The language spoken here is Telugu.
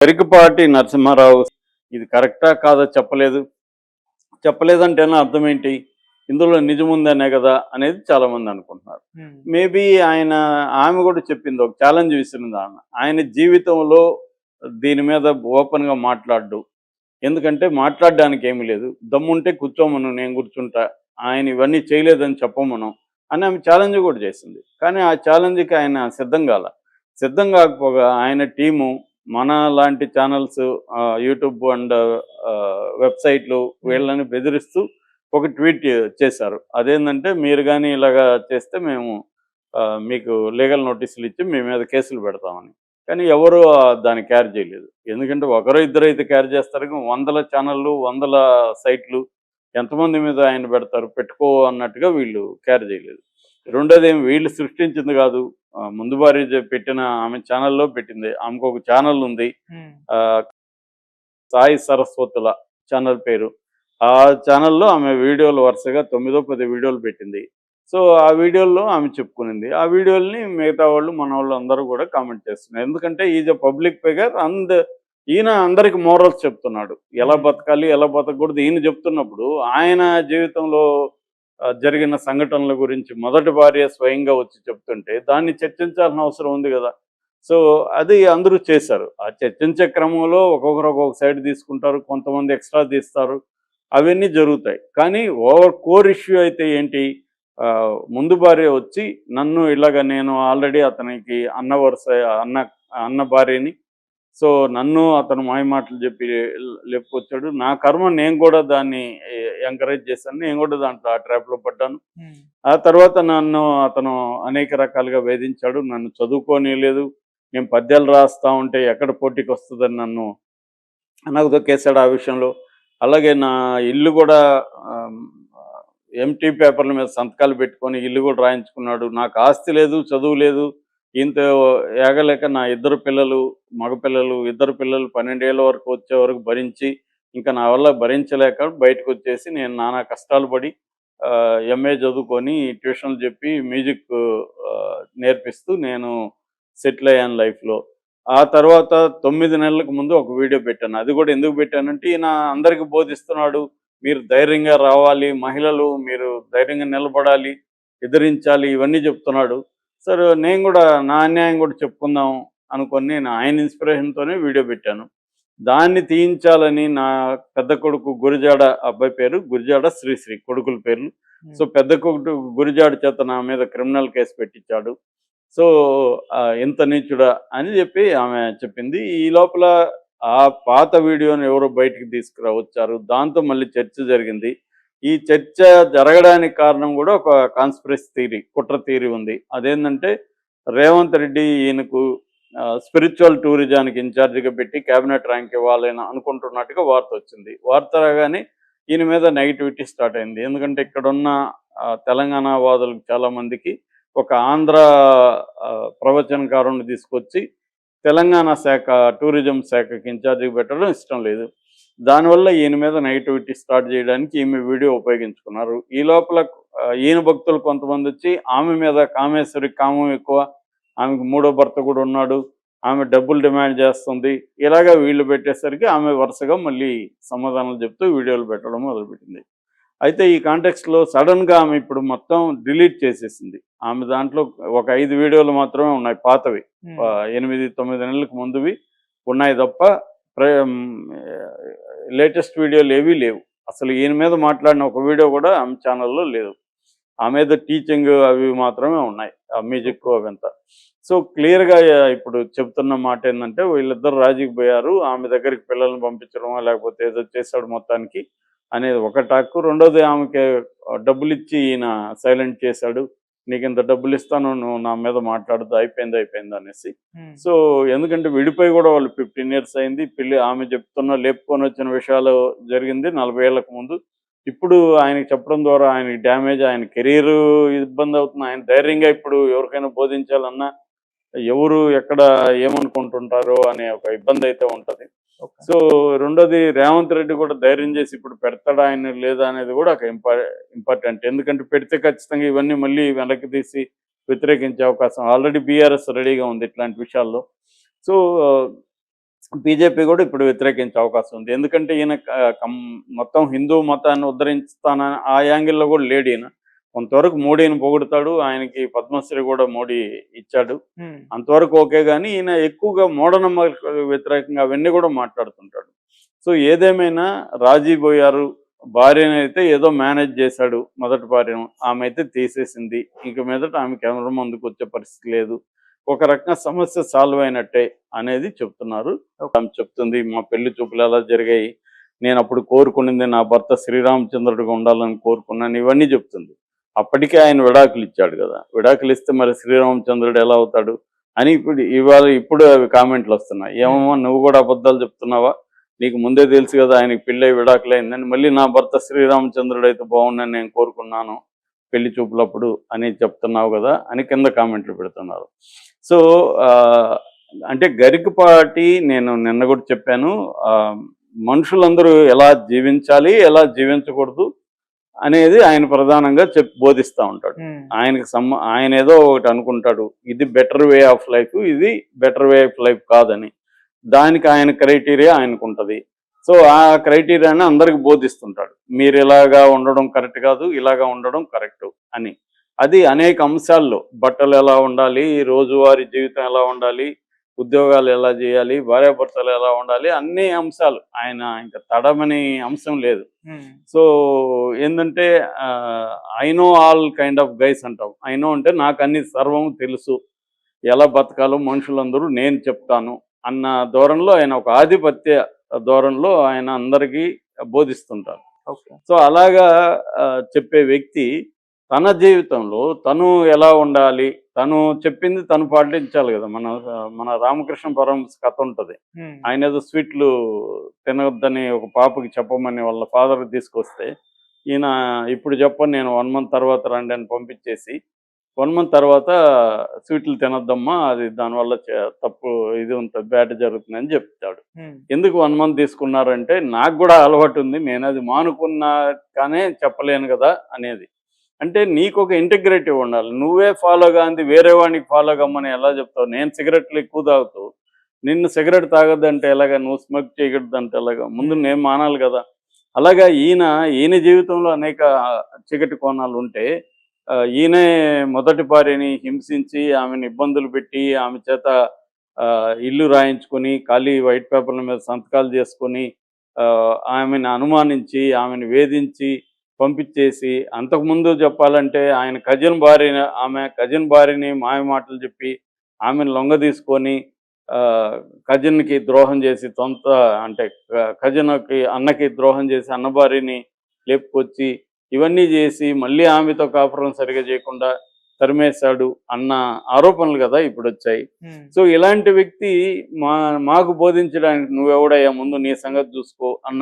గరికపాటి నరసింహారావు ఇది కరెక్టా కాదా చెప్పలేదు. చెప్పలేదంటేనే అర్థం ఏంటి? ఇందులో నిజముందనే గదా! అనేది చాలామంది అనుకుంటున్నారు. హ్మ్. మేబీ ఆమె గూడా చెప్పింది. ఒక ఛాలెంజ్ విసిరింది ఆమె. ఆయన జీవితంలో దీని మీద ఓపెన్‌గా మాట్లాడడు. ఎందుకంటే మాట్లాడడానికి ఏమీ లేదు. దమ్ముంటే కూర్చోమను నేను కూర్చుంటా. ఆయన ఇవన్నీ చేయలేదని చెప్పమను అని ఆమె ఛాలెంజ్ గూడా చేసింది. కానీ ఆ ఛాలెంజ్‌కి ఆయన సిద్ధం గాల. సిద్ధం గాకపోగా ఆయన టీము మనలాంటి ఛానెల్స్ యూట్యూబ్ అండ్ వెబ్‌సైట్‌లు హ్మ్. వీళ్ళని బెదిరిస్తూ ఒక ట్వీట్ చేశారు. అదేందంటే మీరు గాని ఇలాగా చేస్తే మేము మీకు లీగల్ నోటీసులు ఇచ్చి మీ మీద కేసులు పెడతామని. కానీ ఎవరు దాన్ని కేర్ చేయలేదు. ఎందుకంటే ఒకరో ఇద్దరో అయితే కేర్ చేస్తారు. కానీ వందల ఛానెల్‌లు, వందల సైట్‌లు ఎంతమంది మీద ఆయన పెడతారు? పెట్టుకో అన్నట్టుగా వీళ్ళు కేర్ చేయలేదు. రెండోదేమో వీళ్ళు సృష్టించింది కాదు. ముందు భార్య పెట్టిన ఆమె ఛానెల్‌లో పెట్టింది. ఆమెకొక ఛానెల్ ఉంది. హ్మ్. ఆహ్, సాయి సరస్వతుల ఛానెల్ పేరు. ఆ ఛానెల్‌లో ఆమె వీడియోలు వరుసగా 9, 10 వీడియోలు పెట్టింది. సో, ఆ వీడియోల్లో ఆమె చెప్పుకునింది. ఆ వీడియోలని మిగతా వాళ్ళు మనోళ్ళు అందరూ గూడా కామెంట్ చేస్తున్నారు. ఎందుకంటే ఈజ్ ఎ పబ్లిక్ ఫిగర్ ఈయన అందరికి మోరల్స్ చెప్తున్నాడు. ఎలా హ్మ్. బతకాలి, ఎలా బతకూడదు ఈయన చెప్తున్నప్పుడు, ఆయన జీవితంలో జరిగిన సంఘటనల గురించి మొదటి భార్య స్వయంగా వచ్చి చెప్తుంటే, దాన్ని చర్చించాల్సిన అవసరం ఉంది గదా! సో, అది అందరూ చేశారు. ఆ చర్చించే క్రమంలో ఒక్కొక్కరు ఒక్కొక్క సైడ్ తీసుకుంటారు. కొంతమంది ఎక్స్‌ట్రా తీస్తారు. అవన్నీ జరుగుతాయి. కానీ కోర్ ఇష్యూ అయితే ఏంటి? ముందు భార్య వచ్చి నన్ను ఇలాగ నేను ఆల్రెడీ అతనికి అన్న వరుస అన్న అన్న భార్యని. సో, నన్ను అతను మాయమాటలు చెప్పి లేపుకొచ్చాడు. నా కర్మ నేను కూడా దాన్ని ఎంకరేజ్ చేశాను. నేను కూడా దాంట్లో ఆ ట్రాప్‌లో పడ్డాను. హ్మ్. ఆ తర్వాత నన్ను అతను అనేక రకాలుగా వేధించాడు. నన్ను చదువుకోనీయలేదు. నేను పద్యాలు రాస్తా ఉంటే ఎక్కడ పోటీకొస్తదని నన్ను అనగదొక్కేసాడు ఆ విషయంలో. అలాగే నా ఇల్లు గూడా ఆహ్, ఎంప్టీ పేపర్ల మీద సంతకాలు పెట్టుకొని ఇల్లు గూడా రాయించుకున్నాడు. నాకు ఆస్తి లేదు, చదువు లేదు. ఈయనతో ఏగలేక నా ఇద్దరు పిల్లలు, మగపిల్లలు, ఇద్దరు పిల్లలు 12 ఏళ్ల వరకు వచ్చే వరకు భరించి, ఇంక నా వల్ల భరించలేక బయటకొచ్చేసి నేను నానా కష్టాలు పడి ఎంఏ చదువుకొని ట్యూషన్‌లు చెప్పి మ్యూజిక్ నేర్పిస్తూ నేను సెటిల్ అయ్యాను లైఫ్‌లో. ఆ తర్వాత 9 నెలలకు ముందు ఒక వీడియో పెట్టాను. అది గూడా ఎందుకు పెట్టానంటే, ఈయన అందరికి బోధిస్తున్నాడు. మీరు ధైర్యంగా రావాలి. మహిళలు మీరు ధైర్యంగా నిలబడాలి, ఎదిరించాలి ఇవన్నీ చెప్తున్నాడు. సరే నేను గూడా నా అన్యాయం గూడా చెప్పుకుందాం అనుకోని నేను ఆయన ఇన్‌స్పిరేషన్‌తోనే వీడియో పెట్టాను. దాన్ని తీయించాలని నా పెద్ద కొడుకు గురిజాడ అబ్బాయి పేరు గురిజాడ శ్రీశ్రీ కొడుకుల పేర్లు. సో, హ్మ్. పెద్ద కొడుకు గురిజాడ చేత నా మీద క్రిమినల్ కేస్ పెట్టించాడు. సో, ఇంత నీచుడా అని జెప్పి ఆమె చెప్పింది. ఈ లోపల ఆ పాత వీడియోని ఎవరో బయటికి తీసుకురావచ్చారు. దాంతో మళ్ళీ చర్చ జరిగింది. ఈ చర్చ జరగడానికి కారణం గూడా ఒక కాన్స్పిరసీ థియరీ, కుట్ర థియరీ ఉంది. అదేందంటే రేవంత్ రెడ్డి ఈయనకు స్పిరిచ్యువల్ టూరిజానికి ఇన్‌చార్జ్‌గా పెట్టి క్యాబినెట్ ర్యాంక్ ఇవ్వాలని అనుకుంటున్నట్టుగా వార్తొచ్చింది. వార్త రాగానే ఈయన మీద నెగటివిటీ స్టార్ట్ అయింది. ఎందుకంటే ఇక్కడున్న తెలంగాణ వాదులకు చాలామందికి ఒక ఆంధ్ర ప్రవచనకారుడిని తీసుకొచ్చి తెలంగాణ శాఖ టూరిజం శాఖకి ఇన్ఛార్జిగా పెట్టడం ఇష్టం లేదు. దానివల్ల ఈయన మీద నెగటివిటీ స్టార్ట్ చేయడానికి ఈమె వీడియో ఉపయోగించుకున్నారు. ఈ లోపల ఈయన భక్తులు కొంతమందొచ్చి ఆమె మీద కామేశ్వరికి కామం ఎక్కువ. ఆమెకు మూడో భర్త కూడా ఉన్నాడు. ఆమె డబ్బులు డిమాండ్ చేస్తుంది. ఇలాగ వీళ్ళు పెట్టేసరికి ఆమె వరుసగా మళ్ళీ సమాధానాలు చెప్తూ వీడియోలు పెట్టడం మొదలుపెట్టింది. అయితే ఈ కాంటెక్స్ట్‌లో సడెన్‌గా ఆమె ఇప్పుడు మొత్తం డిలీట్ చేసేసింది. ఆమె దాంట్లో ఒక 5 వీడియోలు మాత్రమే ఉన్నాయి పాతవి. హ్మ్. 8, 9 నెలలకు ముందువి ఉన్నాయి తప్ప హ్మ్, లేటెస్ట్ వీడియోలేవి లేవు. అసలు ఈయన మీద మాట్లాడిన ఒక వీడియో కూడా ఆమె ఛానెల్‌లో లేదు. ఆమె ఏదో టీచింగ్ అవి మాత్రమే ఉన్నాయి. ఆ మ్యూజిక్ ఓకే. అవంతా. సో, క్లియర్‌గా ఇప్పుడు చెప్తున్న మాటేందంటే వీళ్ళిద్దరూ రాజీకి పోయారు. ఆమె దగ్గరికి పిల్లల్ని పంపించడమో, లేకపోతే ఏదో చేసాడు మొత్తానికి అనేది ఒక టాకు. రెండోది ఆమెకి డబ్బులిచ్చి ఈయన సైలెంట్ చేశాడు. నీకింత డబ్బులిస్తాను నువ్వు నా మీద మాట్లాడొద్దు అయిపోయింది అనేసి. హ్మ్. సో, ఎందుకంటే విడిపోయి గూడా వాళ్ళు 15 ఇయర్స్ అయింది. ఆమె చెప్తున్న లేపుకొనొచ్చిన విషయాలు జరిగింది 40 ఏళ్లకు ముందు. ఇప్పుడు ఆయనకి చెప్పడం ద్వారా ఆయనకి డ్యామేజ్, ఆయన కెరీరు ఇబ్బందవుతుంది. ఆయన ధైర్యంగా ఇప్పుడు ఎవరికైనా బోధించాలన్నా, ఎవరు ఎక్కడ ఏమనుకుంటుంటారో అనే ఒక ఇబ్బందయితే ఉంటది. ఓకే. సో, రెండోది రేవంత్ రెడ్డి కూడా ధైర్యం చేసి ఇప్పుడు పెడతాడా ఆయన లేదా అనేది కూడా ఒక ఇంపార్టెంట్. ఎందుకంటే పెడితే ఖచ్చితంగా ఇవన్నీ మళ్ళీ వెనక్కి తీసి వ్యతిరేకించే అవకాశం ఆల్రెడీ బీఆర్ఎస్ రెడీగా ఉంది ఇట్లాంటి విషయాల్లో. సో, బీజేపీ కూడా ఇప్పుడు వ్యతిరేకించే అవకాశం ఉంది. ఎందుకంటే ఈయన మొత్తం హిందూ మతాన్ని ఉద్ధరించుతానని ఆ యాంగిల్‌లో కూడా లేడు ఈయన. కొంతవరకు మోడీని పొగుడుతాడు. ఆయనకి పద్మశ్రీ కూడా మోడీ ఇచ్చాడు. అంతవరకు ఓకే గానీ, ఈయన ఎక్కువగా మూఢనమ్మకాలకు వ్యతిరేకంగా అవన్నీ కూడా మాట్లాడుతుంటాడు. సో, ఏదేమైనా రాజీ బోయారు. భార్యనైతే ఏదో మేనేజ్ చేశాడు మొదటి భార్యను. ఆమె అయితే తీసేసింది. ఇక మీదట ఆమె కెమెరా ముందుకొచ్చే పరిస్థితి లేదు. ఒక రకంగా సమస్య సాల్వ్ అయినట్టే అనేది చెప్తున్నారు. ఆమె చెప్తుంది, మా పెళ్లి చూపులు ఎలా జరిగాయి, నేనప్పుడు కోరుకునింది నా భర్త శ్రీరామచంద్రుడిగా ఉండాలని కోరుకున్నాను, ఇవన్నీ చెప్తుంది. అప్పటికే ఆయన విడాకులు ఇచ్చాడు కదా! విడాకులు ఇస్తే మరి శ్రీరామచంద్రుడు ఎలా అవుతాడు అని ఇప్పుడు అవి కామెంట్లు వస్తున్నాయి. ఏమమ్మా నువ్వు కూడా అబద్ధాలు చెప్తున్నావా? నీకు ముందే తెలుసు కదా ఆయనకి పెళ్ళై విడాకులైందని. మళ్ళీ నా భర్త శ్రీరామచంద్రుడు అయితే బాగుండని నేను కోరుకున్నాను పెళ్లి చూపులప్పుడు అని చెప్తున్నావు కదా అని కింద కామెంట్లు పెడుతున్నారు. సో అంటే గరికపాటి నేను నిన్న కూడా చెప్పాను, మనుషులందరూ ఎలా జీవించాలి, ఎలా జీవించకూడదు అనేది ఆయన ప్రధానంగా బోధిస్తూ ఉంటాడు. ఆయన ఏదో ఒకటి అనుకుంటాడు, ఇది బెటర్ వే ఆఫ్ లైఫ్, ఇది బెటర్ వే ఆఫ్ లైఫ్ కాదని. దానికి ఆయన క్రైటీరియా ఆయనకుంటది. సో ఆ క్రైటీరియాని అందరికి బోధిస్తుంటాడు. మీరు ఇలాగా ఉండడం కరెక్ట్ కాదు, ఇలాగా ఉండడం కరెక్ట్ అని. అది అనేక అంశాల్లో బట్టలు ఎలా ఉండాలి, రోజువారీ జీవితం ఎలా ఉండాలి, ఉద్యోగాలు ఎలా చేయాలి, భార్యాభర్తలు ఎలా ఉండాలి, అన్ని అంశాలు ఆయన ఇంకా తడమని అంశం లేదు. సో ఏంటంటే I know all kind of guys అంటాం. ఐ నో అంటే నాకు అన్ని సర్వం తెలుసు, ఎలా బతకాలో మనుషులందరూ నేను చెప్తాను అన్న ధోరణిలో ఆయన ఒక ఆధిపత్య ధోరణిలో ఆయన అందరికీ బోధిస్తుంటారు. సో అలాగా చెప్పే వ్యక్తి తన జీవితంలో తను ఎలా ఉండాలి, తను చెప్పింది తను పాటించాలి కదా. మన రామకృష్ణ పరమహంస కథ ఉంటుంది. ఆయన ఏదో స్వీట్లు తినవద్దని ఒక పాపకి చెప్పమని వాళ్ళ ఫాదర్ తీసుకొస్తే, ఈయన ఇప్పుడు చెప్పను నేను 1 month తర్వాత రండి అని పంపించేసి 1 month తర్వాత స్వీట్లు తినొద్దమ్మా, అది దానివల్ల తప్పు ఇది ఉంటుంది, బ్యాడ్ జరుగుతుంది అని చెప్తాడు. ఎందుకు 1 month తీసుకున్నారంటే, నాకు కూడా అలవాటు ఉంది, నేను అది మానుకున్నా కానీ చెప్పలేను కదా అనేది. అంటే నీకు ఒక ఇంటిగ్రేటివ్ ఉండాలి. నువ్వే ఫాలో కాంది వేరే వాడికి ఫాలో కమ్మని ఎలా చెప్తావు? నేను సిగరెట్లు ఎక్కువ తాగుతూ నిన్ను సిగరెట్ తాగొద్దంటే ఎలాగా, నువ్వు స్మోక్ చేయకూడదంటే ఎలాగా? ముందు నేను మానాలి కదా. అలాగా ఈయన జీవితంలో అనేక చీకటి కోణాలు ఉంటే, ఈయనే మొదటి భార్యని హింసించి ఆమెను ఇబ్బందులు పెట్టి ఆమె చేత ఇల్లు రాయించుకొని ఖాళీ వైట్ పేపర్ల మీద సంతకాలు చేసుకొని ఆమెను అనుమానించి ఆమెను వేధించి పంపించేసి, అంతకుముందు చెప్పాలంటే ఆయన కజిన్ భార్యని మాయ మాటలు చెప్పి ఆమెను లొంగ తీసుకొని కజిన్కి ద్రోహం చేసి, అంటే కజిన్కి అన్నకి ద్రోహం చేసి అన్న భార్యని లేపుకొచ్చి ఇవన్నీ చేసి మళ్ళీ ఆమెతో కాపురం సరిగా చేయకుండా తరిమేశాడు అన్న ఆరోపణలు కదా ఇప్పుడు వచ్చాయి. సో ఇలాంటి వ్యక్తి మాకు బోధించడానికి నువ్వెవడయ్యా, ముందు నీ సంగతి చూసుకో అన్న